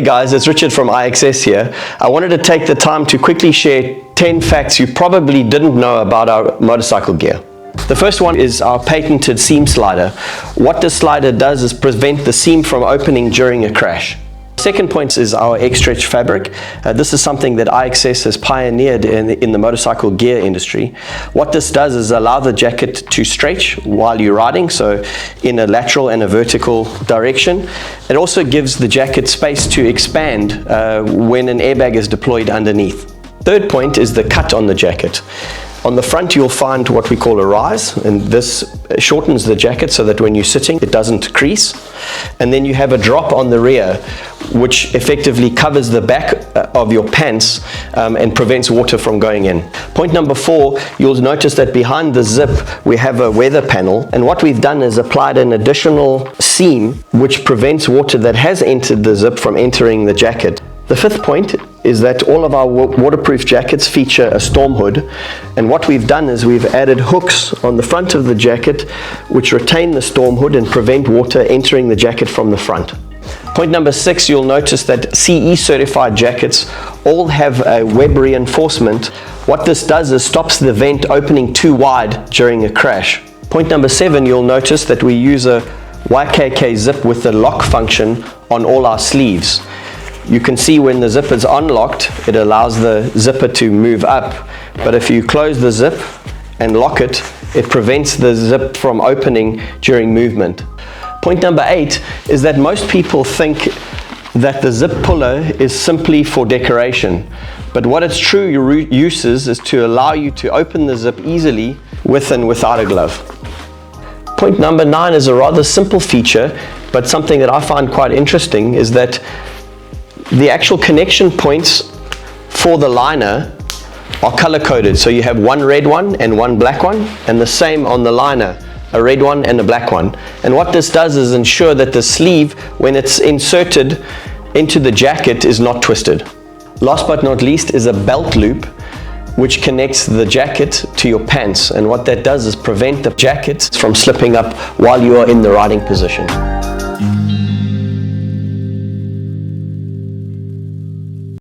guys, it's Richard from iXS here. I wanted to take the time to quickly share 10 facts you probably didn't know about our motorcycle gear. The first one is our patented seam slider. What this slider does is prevent the seam from opening during a crash. Second point is our X-Stretch fabric. This is something that iXS has pioneered in the motorcycle gear industry. What this does is allow the jacket to stretch while you're riding, so in a lateral and a vertical direction. It also gives the jacket space to expand when an airbag is deployed underneath. Third point is the cut on the jacket. On the front you'll find what we call a rise, and this shortens the jacket so that when you're sitting it doesn't crease. And then you have a drop on the rear which effectively covers the back of your pants and prevents water from going in. Point number 4, you'll notice that behind the zip we have a weather panel, and what we've done is applied an additional seam which prevents water that has entered the zip from entering the jacket. The fifth point is that all of our waterproof jackets feature a storm hood, and what we've done is we've added hooks on the front of the jacket which retain the storm hood and prevent water entering the jacket from the front. Point number 6, you'll notice that CE certified jackets all have a web reinforcement. What this does is stops the vent opening too wide during a crash. Point number 7, you'll notice that we use a YKK zip with the lock function on all our sleeves. You can see when the zip is unlocked, it allows the zipper to move up, but if you close the zip and lock it, it prevents the zip from opening during movement. Point number 8 is that most people think that the zip puller is simply for decoration, but what its true use is to allow you to open the zip easily with and without a glove. Point number 9 is a rather simple feature, but something that I find quite interesting is that the actual connection points for the liner are color-coded. So you have one red one and one black one, and the same on the liner, a red one and a black one. And what this does is ensure that the sleeve, when it's inserted into the jacket, is not twisted. Last but not least is a belt loop which connects the jacket to your pants, and what that does is prevent the jacket from slipping up while you are in the riding position.